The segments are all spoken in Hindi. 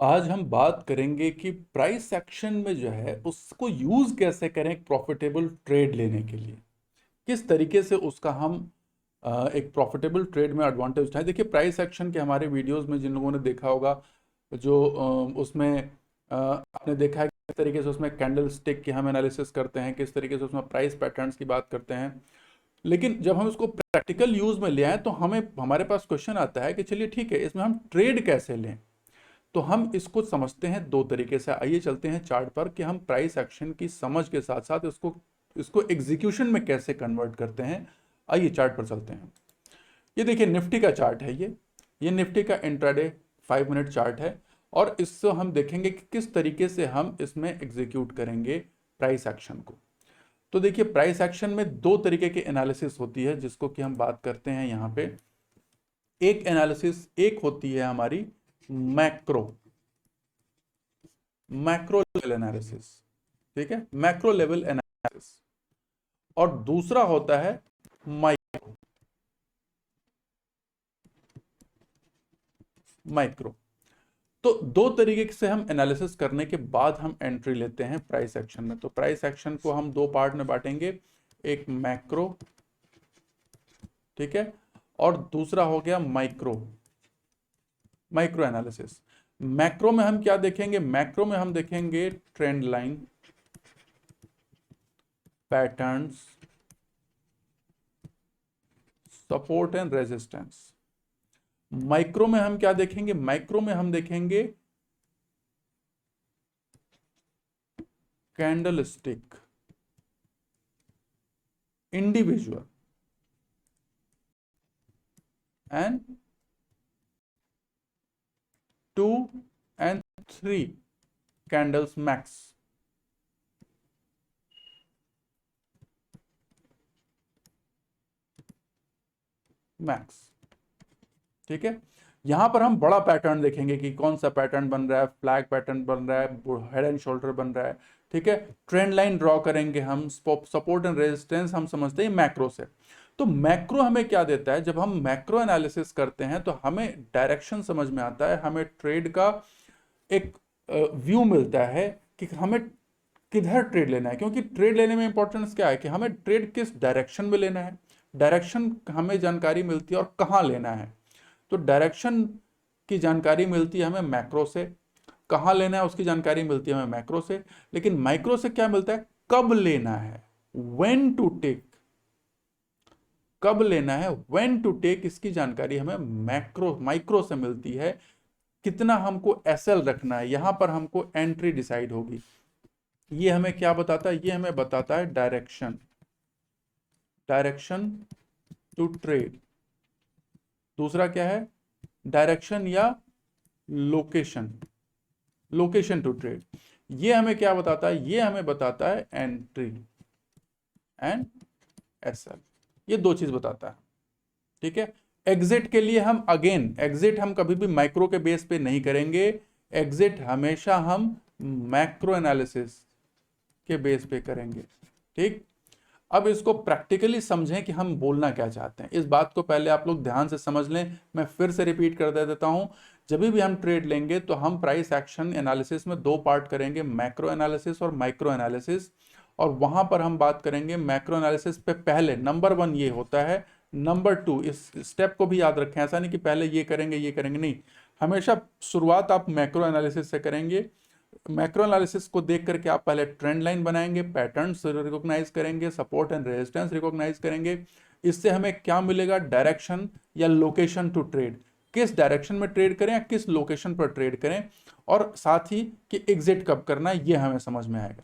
आज हम बात करेंगे कि प्राइस एक्शन में जो है उसको यूज कैसे करें एक प्रॉफिटेबल ट्रेड लेने के लिए। किस तरीके से उसका हम एक प्रॉफिटेबल ट्रेड में एडवांटेज उठाएं। देखिए, प्राइस एक्शन के हमारे वीडियोस में जिन लोगों ने देखा होगा, जो उसमें आपने देखा है किस तरीके से उसमें कैंडल स्टिक की हम एनालिसिस करते हैं, किस तरीके से उसमें प्राइस पैटर्न्स की बात करते हैं। लेकिन जब हम उसको प्रैक्टिकल यूज में ले आए तो हमें हमारे पास क्वेश्चन आता है कि चलिए ठीक है, इसमें हम ट्रेड कैसे लें। तो हम इसको समझते हैं दो तरीके से। आइए चलते हैं चार्ट पर कि हम प्राइस एक्शन की समझ के साथ साथ इसको इसको एग्जीक्यूशन में कैसे कन्वर्ट करते हैं। आइए चार्ट पर चलते हैं। ये देखिए, निफ्टी का चार्ट है। ये निफ्टी का इंट्राडे 5 मिनट चार्ट है। और इससे हम देखेंगे कि किस तरीके से हम इसमें एग्जीक्यूट करेंगे प्राइस एक्शन को। तो देखिए, प्राइस एक्शन में दो तरीके की एनालिसिस होती है जिसको कि हम बात करते हैं यहाँ पे। एक एनालिसिस एक होती है हमारी मैक्रो मैक्रो लेवल एनालिसिस। ठीक है, मैक्रो लेवल एनालिसिस। और दूसरा होता है माइक्रो माइक्रो। तो दो तरीके से हम एनालिसिस करने के बाद हम एंट्री लेते हैं प्राइस एक्शन में। तो प्राइस एक्शन को हम दो पार्ट में बांटेंगे, एक मैक्रो, ठीक है, और दूसरा हो गया माइक्रो माइक्रो एनालिसिस। मैक्रो में हम क्या देखेंगे? मैक्रो में हम देखेंगे trend line, patterns, support and resistance. Micro में हम क्या देखेंगे? माइक्रो में हम देखेंगे candle stick, individual and 2 and 3 candles max. Max, ठीक है। यहां पर हम बड़ा पैटर्न देखेंगे कि कौन सा पैटर्न बन रहा है, फ्लैग पैटर्न बन रहा है, हेड एंड शोल्डर बन रहा है, ठीक है। ट्रेंड लाइन ड्रॉ करेंगे हम, सपोर्ट एंड रेजिस्टेंस हम समझते हैं मैक्रो से। तो मैक्रो हमें क्या देता है? जब हम मैक्रो एनालिसिस करते हैं तो हमें डायरेक्शन समझ में आता है, हमें ट्रेड का एक व्यू मिलता है कि हमें किधर ट्रेड लेना है। क्योंकि ट्रेड लेने में इंपॉर्टेंस क्या है कि हमें ट्रेड किस डायरेक्शन में लेना है, डायरेक्शन हमें जानकारी मिलती है, और कहाँ लेना है। तो डायरेक्शन की जानकारी मिलती है हमें मैक्रो से, कहाँ लेना है उसकी जानकारी मिलती है हमें मैक्रो से। लेकिन माइक्रो से क्या मिलता है? कब लेना है, व्हेन टू टेक। कब लेना है, व्हेन टू टेक, इसकी जानकारी हमें माइक्रो से मिलती है। कितना हमको एसएल रखना है, यहां पर हमको एंट्री डिसाइड होगी। ये हमें क्या बताता है? ये हमें बताता है डायरेक्शन, डायरेक्शन टू ट्रेड। दूसरा क्या है? डायरेक्शन या लोकेशन, लोकेशन टू ट्रेड। ये हमें क्या बताता है? ये हमें बताता है एंट्री एंड एसएल। ये दो चीज बताता है, ठीक है। एग्जिट के लिए हम अगेन, एग्जिट हम कभी भी माइक्रो के बेस पे नहीं करेंगे। एग्जिट हमेशा हम मैक्रो एनालिसिस के बेस पे करेंगे, ठीक। अब इसको प्रैक्टिकली समझें कि हम बोलना क्या चाहते हैं। इस बात को पहले आप लोग ध्यान से समझ लें, मैं फिर से रिपीट कर दे देता हूं। जब भी हम ट्रेड लेंगे तो हम प्राइस एक्शन एनालिसिस में दो पार्ट करेंगे, मैक्रो एनालिसिस और माइक्रो एनालिसिस। और वहां पर हम बात करेंगे मैक्रो एनालिसिस पे पहले नंबर 1 ये होता है, नंबर 2, इस स्टेप को भी याद रखें। ऐसा नहीं कि पहले ये करेंगे नहीं, हमेशा शुरुआत आप मैक्रो एनालिसिस से करेंगे। मैक्रो एनालिसिस को देख करके आप पहले ट्रेंड लाइन बनाएंगे, पैटर्न्स रिकॉग्नाइज करेंगे, सपोर्ट एंड रेजिस्टेंस रिकॉग्नाइज करेंगे। इससे हमें क्या मिलेगा? डायरेक्शन या लोकेशन टू ट्रेड, किस डायरेक्शन में ट्रेड करें या किस लोकेशन पर ट्रेड करें, और साथ ही कि एग्जिट कब करना है ये हमें समझ में आएगा।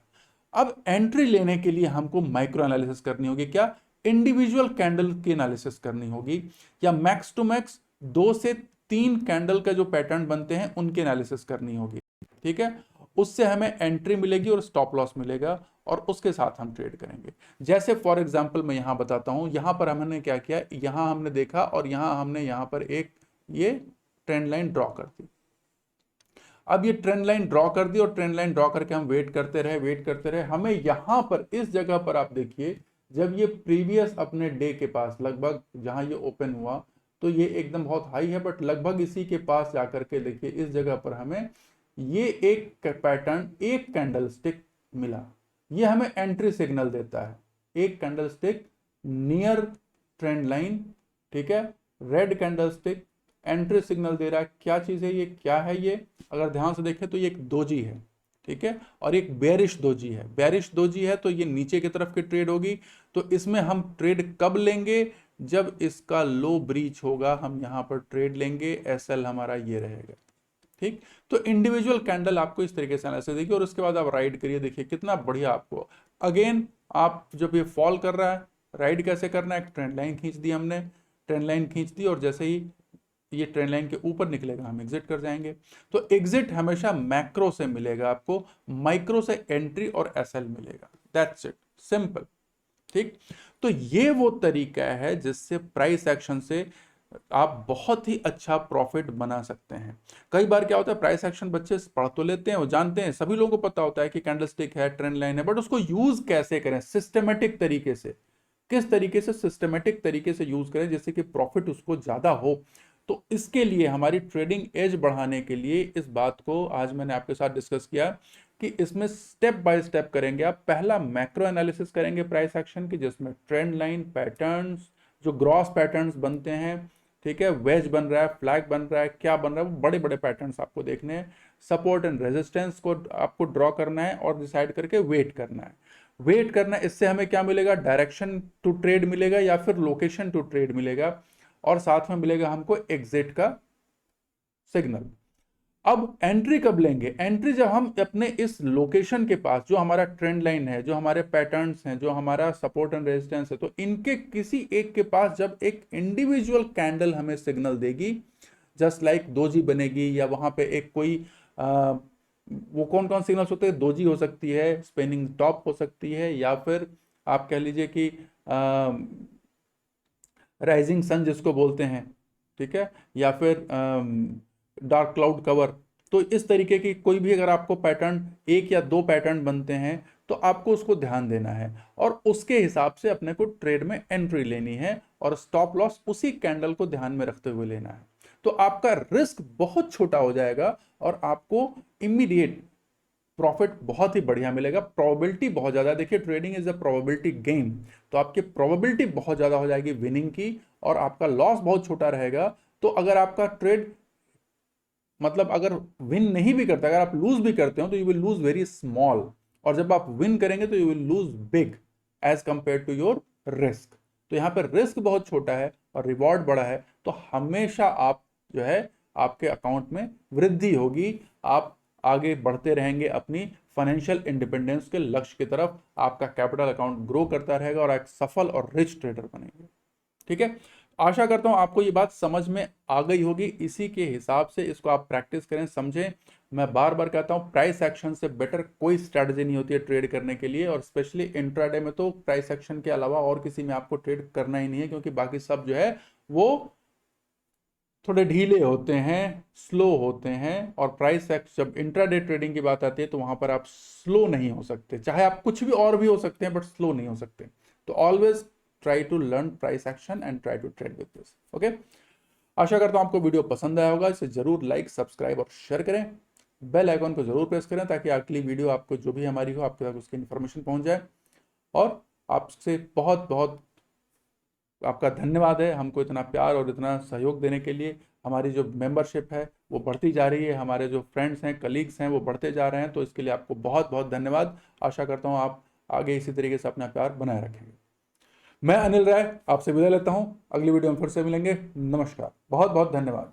अब एंट्री लेने के लिए हमको माइक्रो एनालिसिस करनी होगी, क्या? इंडिविजुअल कैंडल की एनालिसिस करनी होगी, या मैक्स टू मैक्स 2 से 3 कैंडल का जो पैटर्न बनते हैं उनकी एनालिसिस करनी होगी, ठीक है। उससे हमें एंट्री मिलेगी और स्टॉप लॉस मिलेगा, और उसके साथ हम ट्रेड करेंगे। जैसे फॉर एग्जांपल मैं यहां बताता हूं, यहां पर हमने क्या किया, यहां हमने देखा और यहां हमने यहां पर एक ये ट्रेंड लाइन ड्रॉ कर दी। अब ये ट्रेंड लाइन ड्रॉ कर दी, और ट्रेंड लाइन ड्रॉ करके हम वेट करते रहे। हमें यहां पर इस जगह पर आप देखिए, जब ये प्रीवियस अपने डे के पास लगभग जहां ये ओपन हुआ, तो ये एकदम बहुत हाई है, बट लगभग इसी के पास जाकर के देखिए इस जगह पर हमें ये एक पैटर्न, एक कैंडलस्टिक मिला, ये हमें एंट्री सिग्नल देता है। एक कैंडलस्टिक नियर ट्रेंड लाइन, ठीक है, रेड कैंडलस्टिक एंट्री सिग्नल दे रहा है। क्या चीज है ये, क्या है ये? अगर ध्यान से देखें तो ये एक दोजी है, ठीक है, और एक बेरिश दोजी है। बेरिश दोजी है तो ये नीचे की तरफ की ट्रेड होगी। तो इसमें हम ट्रेड कब लेंगे? जब इसका लो ब्रीच होगा, हम यहां पर ट्रेड लेंगे। एसएल हमारा ये रहेगा, ठीक। तो इंडिविजुअल कैंडल आपको इस तरीके से एनालिसिस देखिए, और उसके बाद आप राइड करिए, देखिए कितना बढ़िया आपको। अगेन आप जब ये फॉल कर रहा है, राइड कैसे करना है? एक ट्रेंड लाइन खींच दी हमने, ट्रेंड लाइन खींच दी, और जैसे ही ये ट्रेंड लाइन के ऊपर निकलेगा हम एग्जिट कर जाएंगे। तो एग्जिट हमेशा मैक्रो से मिलेगा आपको, माइक्रो से एंट्री और एसएल मिलेगा। दैट्स इट, सिंपल, ठीक। तो ये वो तरीका है जिससे प्राइस एक्शन से आप बहुत ही अच्छा प्रॉफिट बना सकते हैं। कई बार क्या होता है, प्राइस एक्शन बच्चे पढ़ तो लेते हैं, वो जानते हैं, सभी लोगों को पता होता है कि कैंडलस्टिक है, ट्रेंड लाइन है, बट उसको यूज कैसे करें सिस्टमेटिक तरीके से, किस तरीके से सिस्टमेटिक तरीके से यूज करें जिससे कि प्रॉफिट उसको ज्यादा हो। तो इसके लिए हमारी ट्रेडिंग एज बढ़ाने के लिए इस बात को आज मैंने आपके साथ डिस्कस किया कि इसमें स्टेप बाय स्टेप करेंगे आप। पहला मैक्रो एनालिसिस करेंगे प्राइस एक्शन की, जिसमें ट्रेंड लाइन, पैटर्न्स, जो ग्रॉस पैटर्न्स बनते हैं, ठीक है, वेज बन रहा है, फ्लैग बन रहा है, क्या बन रहा है, वो बड़े बड़े पैटर्न्स आपको देखने हैं। सपोर्ट एंड रेजिस्टेंस को आपको ड्रॉ करना है और डिसाइड करके वेट करना है। वेट करना, इससे हमें क्या मिलेगा? डायरेक्शन टू ट्रेड मिलेगा या फिर लोकेशन टू ट्रेड मिलेगा, और साथ में मिलेगा हमको एग्जिट का सिग्नल। अब एंट्री कब लेंगे? एंट्री जब हम अपने इस लोकेशन के पास, जो हमारा ट्रेंड लाइन है, जो हमारे पैटर्न्स हैं, जो हमारा सपोर्ट एंड रेजिस्टेंस है, तो इनके किसी एक के पास जब एक इंडिविजुअल कैंडल हमें सिग्नल देगी, जस्ट लाइक दोजी बनेगी, या वहां पे एक कोई वो कौन कौन सिग्नल्स होते हैं? दोजी हो सकती है, स्पिनिंग टॉप हो सकती है, या फिर आप कह लीजिए कि राइजिंग सन जिसको बोलते हैं, ठीक है, या फिर डार्क क्लाउड कवर। तो इस तरीके की कोई भी अगर आपको पैटर्न, एक या दो पैटर्न बनते हैं, तो आपको उसको ध्यान देना है और उसके हिसाब से अपने को ट्रेड में एंट्री लेनी है, और स्टॉप लॉस उसी कैंडल को ध्यान में रखते हुए लेना है। तो आपका रिस्क बहुत छोटा हो जाएगा और आपको इमीडिएट प्रॉफिट बहुत ही बढ़िया मिलेगा। प्रोबेबिलिटी बहुत ज्यादा, देखिए trading is a probability game, तो आपकी प्रोबेबिलिटी बहुत ज्यादा हो जाएगी विनिंग की, और आपका लॉस बहुत छोटा रहेगा। तो अगर आपका ट्रेड, मतलब अगर विन नहीं भी करते, अगर आप लूज भी करते हो, तो you will lose very small, और जब आप विन करेंगे तो you will lose big as compare to your risk. तो यहाँ पर रिस्क बहुत छोटा है और रिवॉर्ड बड़ा है, तो हमेशा आप जो है आपके अकाउंट में वृद्धि होगी, आप आगे बढ़ते रहेंगे अपनी फाइनेंशियल इंडिपेंडेंस के लक्ष्य की तरफ, आपका कैपिटल अकाउंट ग्रो करता रहेगा और एक सफल और रिच ट्रेडर बनेंगे। ठीक है, आशा करता हूं आपको ये बात समझ में आ गई होगी। इसी के हिसाब से इसको आप प्रैक्टिस करें, समझें। मैं बार बार कहता हूं, प्राइस एक्शन से बेटर कोई स्ट्रैटेजी नहीं होती है ट्रेड करने के लिए, और स्पेशली इंट्राडे में तो प्राइस एक्शन के अलावा और किसी में आपको ट्रेड करना ही नहीं है, क्योंकि बाकी सब जो है वो थोड़े ढीले होते हैं, स्लो होते हैं। और प्राइस एक्शन, जब इंट्राडे ट्रेडिंग की बात आती है, तो वहां पर आप स्लो नहीं हो सकते, चाहे आप कुछ भी और भी हो सकते हैं, बट स्लो नहीं हो सकते। तो always try to learn price action and try to trade with this. Okay, आशा करता हूं आपको वीडियो पसंद आया होगा। इसे जरूर लाइक, सब्सक्राइब और शेयर करें। बेल आइकॉन को जरूर प्रेस करें ताकि अगली वीडियो आपको जो भी हमारी हो आपके तक उसकी इन्फॉर्मेशन पहुंच जाए। और आपसे बहुत बहुत आपका धन्यवाद है हमको इतना प्यार और इतना सहयोग देने के लिए। हमारी जो मेंबरशिप है वो बढ़ती जा रही है, हमारे जो फ्रेंड्स हैं, कलीग्स हैं, वो बढ़ते जा रहे हैं, तो इसके लिए आपको बहुत बहुत धन्यवाद। आशा करता हूँ आप आगे इसी तरीके से अपना प्यार बनाए रखेंगे। मैं अनिल राय आपसे विदा लेता हूँ, अगली वीडियो में फिर से मिलेंगे। नमस्कार, बहुत बहुत धन्यवाद।